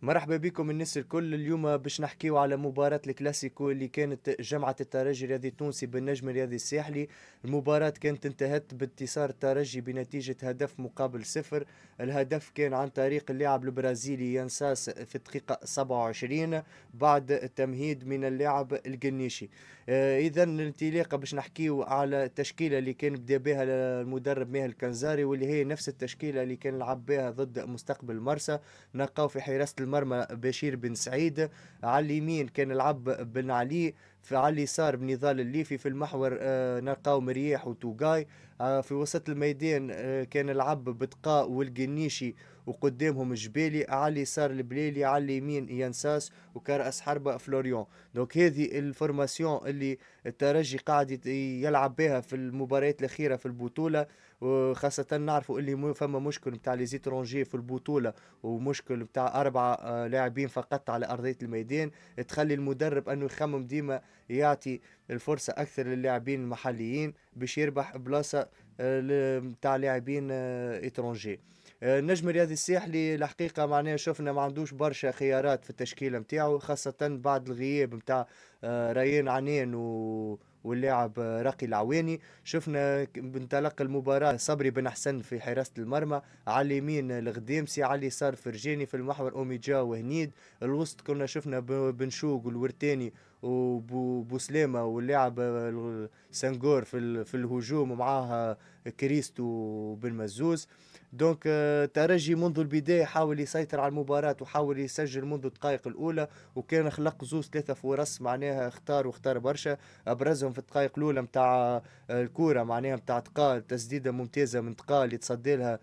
مرحبا بكم الناس الكل. اليوم باش نحكيو على مباراة الكلاسيكو اللي كانت جمعة الترجي الرياضي التونسي بالنجم الرياضي الساحلي. المباراة كانت انتهت بانتصار الترجي بنتيجة هدف مقابل صفر. الهدف كان عن طريق اللاعب البرازيلي يانساس في الدقيقة 27 بعد التمهيد من اللاعب القنيشي. اذا الانطلاقة باش نحكيو على التشكيلة اللي كان بدا بها المدرب ماهر الكنزاري، واللي هي نفس التشكيلة اللي كان لعب بها ضد مستقبل مرسى. نلقاو في حراسة المرمى بشير بن سعيد، على اليمين كان العب بن علي، على اليسار بنضال الليفي، في المحور نلقاو مرياح وتوغاي. في وسط الميدان كان العب بتقاء والقنيشي، وقدامهم الجبالي، على اليسار البليلي، على اليمين ينساس، وكرأس حربة فلوريون. دونك هذه الفورماسيون اللي الترجي قاعد يلعب بها في المباريات الأخيرة في البطولة. وخاصة نعرفوا اللي فما مشكل نتاع لي زيترونجي في البطولة، ومشكل بتاع أربعة لاعبين فقط على أرضية الميدان، تخلي المدرب أنه يخمم ديما يعطي الفرصة أكثر للاعبين المحليين باش يربح بلاصة متاع لاعبين إترونجي. النجم الرياضي الساحلي الحقيقة معناها شفنا ما عندوش برشا خيارات في التشكيلة متاعه، خاصة بعد الغياب متاع ريان عنان واللاعب راقي العواني. شفنا بانطلاق المباراة صبري بن حسن في حراسة المرمى، على اليمين الغديمسي، على اليسار فرجاني، في المحور أوميجا وهنيد. الوسط كنا شفنا بنشوق والورتاني وبوسلامة واللاعب سنغور في الهجوم، ومعاه كريستو بن مزوز. دونك ترجي منذ البداية حاول يسيطر على المباراة وحاول يسجل منذ الدقائق الأولى، وكان خلق زوز ثلاثة فرص معناها واختار برشا. أبرزهم في الدقائق الأولى متاع الكورة معناها متاع تقال، تسديدة ممتازة من تقال يتصدي لها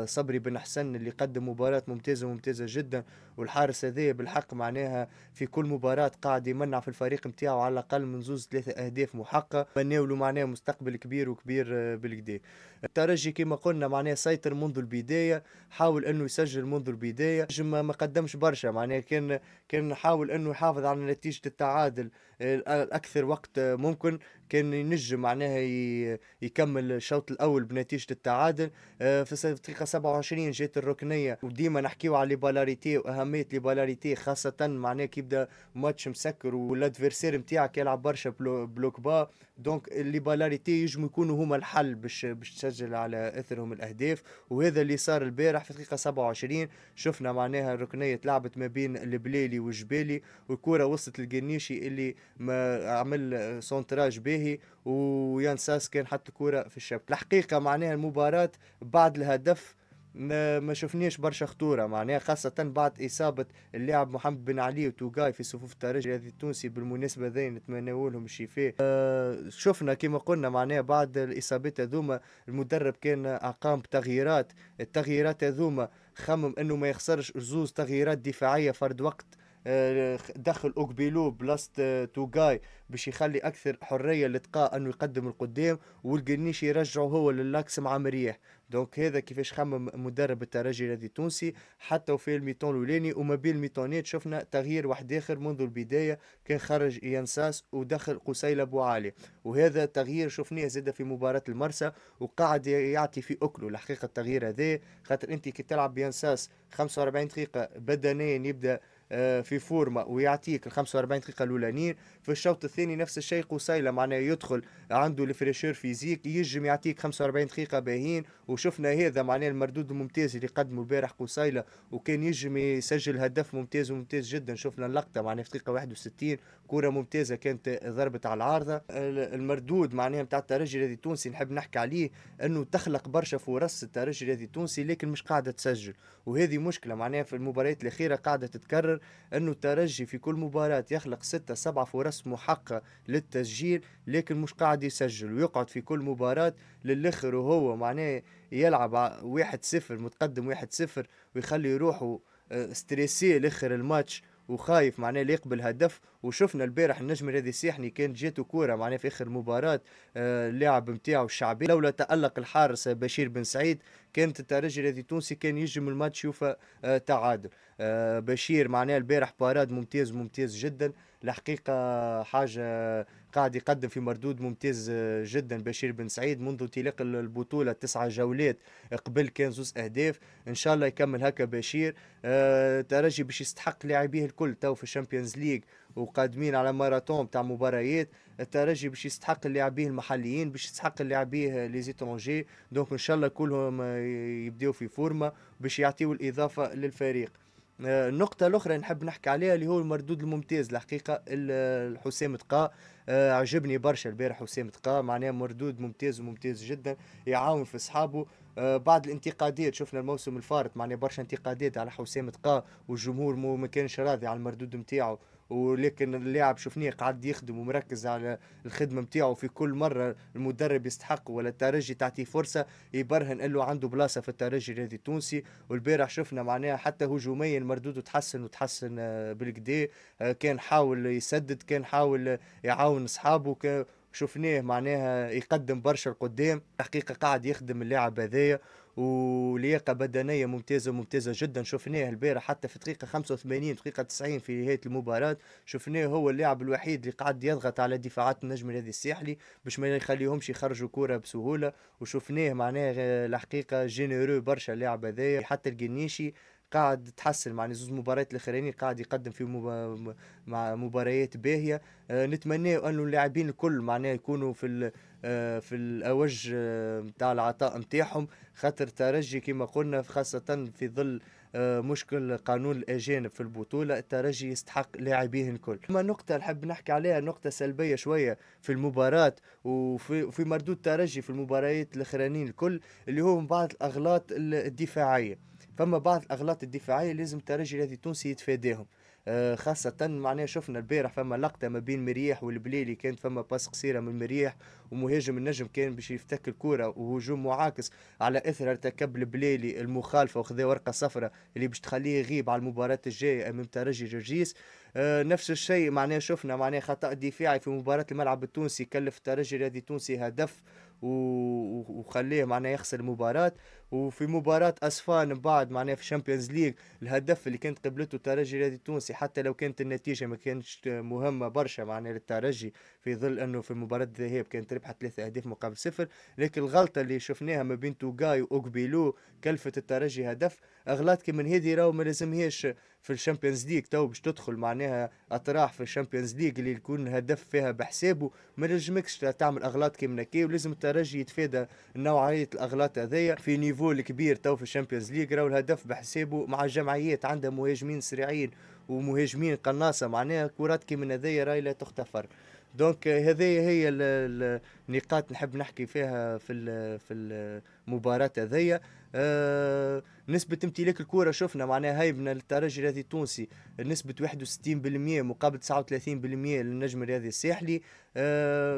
صبري بن حسن اللي قدم مباراة ممتازة جدا. والحارس هذا بالحق معناها في كل مباراة قاعد يمنع في الفريق متاعه على الأقل من زوز ثلاثة أهداف محققة، مناولوا معناها مستقبل كبير وكبير بالكدا. الترجي كما قلنا معناها سيطر منذ البداية، حاول انه يسجل منذ البداية، نجم ما قدمش برشا معناها، كان حاول انه يحافظ على نتيجة التعادل الاكثر وقت ممكن. كان ينجم معناها يكمل الشوط الاول بنتيجة التعادل. في الدقيقة 27 جات الركنية، وديما نحكيو على ليبالاريتي واهمية ليبالاريتي، خاصة معناها كي يبدا ماتش مسكر والادفيرسير نتاعك يلعب برشا بلوك با. دونك الليبالاريتي يجموا يكونوا هما الحل باش تسجل على اثرهم الاهداف. وهذا اللي صار البارح في الدقيقه 27. شفنا معناها الركنيه تلعبت ما بين البليلي والجبالي، والكره وصلت للقنيشي اللي ما عمل سونتراج باهي، ويانساس كان حط الكره في الشبكه. الحقيقه معناها المباراه بعد الهدف ما شفناش برشا خطوره معناها، خاصه بعد اصابه اللاعب محمد بن علي وتوغاي في صفوف الترجي التونسي. بالمناسبه ذي نتمنى لهم الشفاء. شفنا كما قلنا معناها بعد الاصابات هذوما المدرب كان اقام بتغييرات. التغييرات هذوما خمم انه ما يخسرش زوز تغييرات دفاعيه فرد وقت. دخل اوكبيلو بلاصة توغاي باش يخلي اكثر حريه لتقاء انه يقدم القدام، والقنيش يرجعه هو للاكس مع مريح. دونك هذا كيفاش خمم مدرب الترجي الذي التونسي. حتى في الميتون الاولاني وما بين الميتونات شفنا تغيير واحد اخر منذ البدايه، كان خرج ينساس ودخل قسيل ابو علي. وهذا تغيير شفناه زاد في مباراه المرسى، وقاعد يعطي في اكله الحقيقه التغيير هذا. خاطر انت كي تلعب بينساس 45 دقيقه بدنيا يبدا في فورما ويعطيك ال 45 دقيقة الأولانيين. في الشوط الثاني نفس الشيء قصيلة معناه يدخل عنده الفريشير فيزيك يجم يعطيك 45 دقيقة باهين. وشفنا هذا معناه المردود الممتاز اللي قدمه البارح قصيلة، وكان يجم يسجل هدف ممتاز جدا. شفنا اللقطة معناه في دقيقة 61 كرة ممتازة كانت ضربت على العارضة. المردود معناها نتاع الترجي الذي التونسي نحب نحكي عليه، انه تخلق برشا فرص الترجي الذي التونسي لكن مش قاعدة تسجل. وهذه مشكلة معناها في المباريات الأخيرة قاعدة تتكرر، انه الترجي في كل مباراة يخلق 6 7 فرص محقة للتسجيل لكن مش قاعد يسجل، ويقعد في كل مباراة للآخر وهو معناه يلعب 1-0 متقدم 1-0، ويخلي روحه ستريسي لاخر الماتش وخايف معناه يقبل هدف، وشفنا البارح النجم الرياضي الساحلي كانت جاته كوره معناها في اخر مباراه، اللاعب نتاعو الشعبي لولا تالق الحارس بشير بن سعيد كانت الترجي الرياضي التونسي كان يجم الماتش يوفى تعادل. بشير معناها البارح باراد ممتاز ممتاز جدا الحقيقه، حاجه قاعد يقدم في مردود ممتاز جدا. بشير بن سعيد منذ انطلاق البطولة 9 جولات قبل كان 2 أهداف، إن شاء الله يكمل هكا بشير. ترجي باش يستحق لاعبيه الكل تو في الشامبيونز ليج وقادمين على ماراثون تاع مباريات. الترجي باش يستحق اللاعبين المحليين، باش يستحق اللاعبيه لي زيترونجي، دونك ان شاء الله كلهم يبداو في فورمه باش يعطيو الاضافه للفريق. النقطة الأخرى نحب نحكي عليها اللي هو المردود الممتاز الحقيقة حسام تقا. عجبني برشا البارح حسام تقا، معناه مردود ممتاز وممتاز جدا، يعاون في أصحابه. بعد الانتقادات شفنا الموسم الفارط معناه برشا انتقادات على حسام تقا، والجمهور ما كانش راضي على المردود نتاعو، ولكن اللاعب شفناه قاعد يخدم ومركز على الخدمة نتاعو. في كل مرة المدرب يستحق ولا الترجي تعطيه فرصة يبرهن انه عنده بلاصة في الترجي الرياضي التونسي. والبارح شفنا معناها حتى هجوميا مردوده تحسن وتحسن بالكدا. كان حاول يسدد، كان حاول يعاون اصحابه، شفناه معناها يقدم برشا القدام، حقيقة قاعد يخدم اللاعب هذايا، ولياقة بدنية ممتازة ممتازة جدا. شفناه البارح حتى في دقيقة 85 دقيقة 90 في نهاية المباراة، شفناه هو اللاعب الوحيد اللي قاعد يضغط على دفاعات النجم الرياضي الساحلي باش ما يخليهمش يخرجوا كرة بسهولة. وشفناه معناه الحقيقة جينيرو برشا اللاعب هذايا. حتى الجنيشي قاعد تحسن مع 2 مباريات الاخرانيين قاعد يقدم في مع مباريات باهيه. نتمنى انه اللاعبين الكل معناه يكونوا في الاوج نتاع العطاء نتاعهم، خاطر ترجي كما قلنا خاصه في ظل مشكل قانون الاجانب في البطوله، الترجي يستحق لاعبيه الكل. اما نقطه نحب نحكي عليها نقطه سلبيه شويه في المباراه وفي مردود الترجي في المباريات الاخرانيين الكل، اللي هو من بعض الاغلاط الدفاعيه. فما بعض الاغلاط الدفاعيه لازم الترجي الذي التونسي يتفاداهم. خاصة معناها شفنا البارح فما لقطة ما بين مريح والبليلي، كانت فما باس قصيرة من مريح ومهاجم النجم كان باش يفتك الكرة وهجوم معاكس، على اثر ارتكب البليلي المخالفة وخذا ورقة صفراء اللي باش تخليه يغيب على المباراة الجاية امام ترجي جرجيس. نفس الشيء معناه شفنا معناه خطأ دفاعي في مباراة الملعب التونسي كلف الترجي الرياضي التونسي هدف وخليه معناه يخسر المباراة. وفي مباراة أسفان بعد معناه في الشامبيونز ليج الهدف اللي كانت قبلته الترجي الرياضي التونسي، حتى لو كانت النتيجة ما كانتش مهمة برشا معناه للترجي في ظل أنه في مباراة الذهاب كانت ربحت 3 أهداف مقابل 0، لكن الغلطة اللي شفناها ما بين توغاي وأوكبيلو كلفت الترجي هدف. أغلاط كمن هذه راهو ما لازمهاش في الشامبيونز ليج، تو باش تدخل معناها أطراح في الشامبيونز ليج اللي يكون هدف فيها بحسابه، ما نجمكش تعمل أغلاط كيما كي، ولازم الترجي يتفادى نوعية الأغلاط هذيا في نيفو الكبير. تو في الشامبيونز ليج راهو الهدف بحسابه مع جمعيات عندها مهاجمين سريعين ومهاجمين قناصة، معناها كرات كيما هذيا راهي لا تغتفر. دونك هذه هي النقاط نحب نحكي فيها في المباراة هذيا. نسبة امتلاك الكرة شفنا معناها هايبنا للترجي الرياضي التونسي نسبة 61% مقابل 39% للنجم الرياضي الساحلي.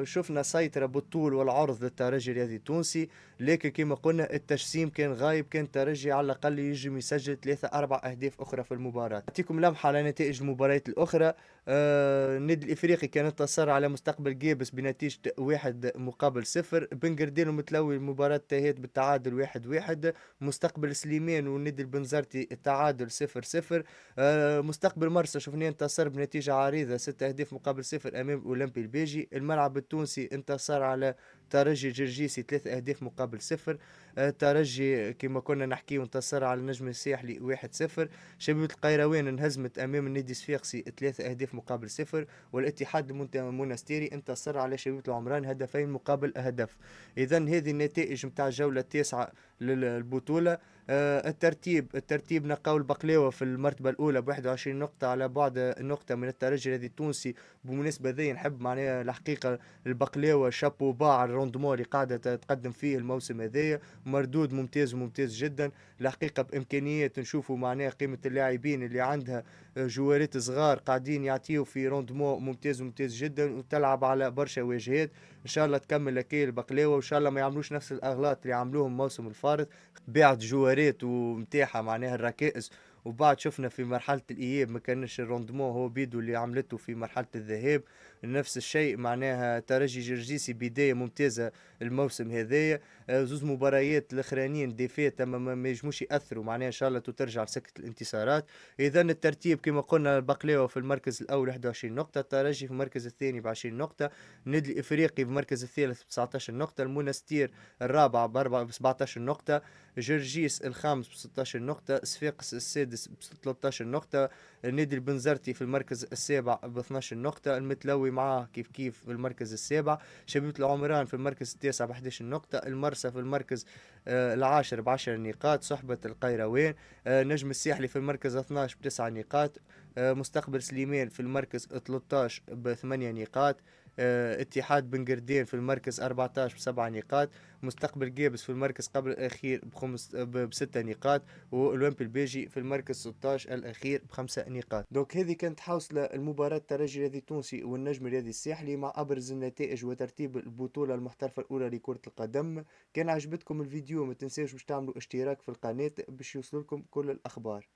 شفنا سيطرة بالطول والعرض للترجي الرياضي التونسي، لكن كما قلنا التجسيم كان غايب، كان الترجي على الأقل يجم يسجل 3 4 أهداف أخرى في المباراة. أعطيكم لمحة على نتائج المباريات الأخرى. النادي الإفريقي كان انتصر على مستقبل جيبس بنتيجة 1 مقابل 0. بنقردين ومتلوي المباراة انتهت بالتعادل 1-1. مستقبل سليمان والنادي البنزرتي التعادل 0-0. مستقبل مرسى شفناه انتصر بنتيجة عريضة 6 أهداف مقابل 0 أمام أولمبي البيجي. الملعب التونسي انتصر على ترجي جرجيسي 3 أهداف مقابل 0. ترجي كما كنا نحكي انتصر على النجم الساحلي 1-0. شبيبة القيروان انهزمت أمام النادي الصفاقسي 3 أهداف مقابل 0. والاتحاد المونستيري انتصر على شبيبة العمران 2 مقابل 1. إذا هذه النتائج متاع الجولة التاسعة للبطولة. الترتيب نقاو البقلاوة في المرتبة الأولى ب21 نقطة على بعد نقطة من الترجي الذي التونسي. بمناسبة ذي نحب معناها الحقيقة البقلاوة شابو باع على الروندمون اللي قاعدة تقدم فيه الموسم هذايا، مردود ممتاز وممتاز جدا الحقيقة. بإمكانيات نشوفوا معناها قيمة اللاعبين اللي عندها جوارات صغار قاعدين يعطيوا في روندمون ممتاز وممتاز جدا، وتلعب على برشا واجهات. ان شاء الله تكمل لكي البقلاوه، وان شاء الله ما يعملوش نفس الاغلاط اللي عملوهم الموسم الفارط، بعد جوارات ومتاحه معناها الركائز وبعد شفنا في مرحلة الإياب ما كانش الروندمون هو بيدو اللي عملته في مرحلة الذهاب. نفس الشيء معناها ترجي جرجيسي بداية ممتازة الموسم هذايا. زوز مباريات الاخرانيين ديفيت اما ما يجموش ياثروا، معناها ان شاء الله ترجع لسكه الانتصارات. اذا الترتيب كما قلنا، بقلاوه في المركز الاول 21 نقطه، الترجي في المركز الثاني ب 20 نقطه، النادي الافريقي في المركز الثالث ب 19 نقطه، المنستير الرابع ب 17 نقطه، جرجيس الخامس ب 16 نقطه، صفاقس السادس ب 13 نقطه، النادي البنزرتي في المركز السابع ب 12 نقطه، المتلوي معاه كيف كيف في المركز السابع، شبيبة العمران في المركز التاسع ب 11 نقطة، المرسى في المركز العاشر ب 10 نقاط، صحبة القيروان، نجم الساحلي في المركز 12 ب9 نقاط، مستقبل سليمان في المركز 13 ب8 نقاط، اتحاد بن قردين في المركز 14 بسبع نقاط، مستقبل جيبس في المركز قبل الأخير بستة نقاط، والأولمبي البيجي في المركز 16 الأخير بخمسة نقاط. دوك هذه كانت حوصلة المباراة الترجي الرياضي التونسي والنجم الرياضي الساحلي مع أبرز النتائج وترتيب البطولة المحترفة الأولى لكرة القدم. كان عجبتكم الفيديو ما تنساوش باش تعملوا اشتراك في القناة باش يوصلكم كل الأخبار.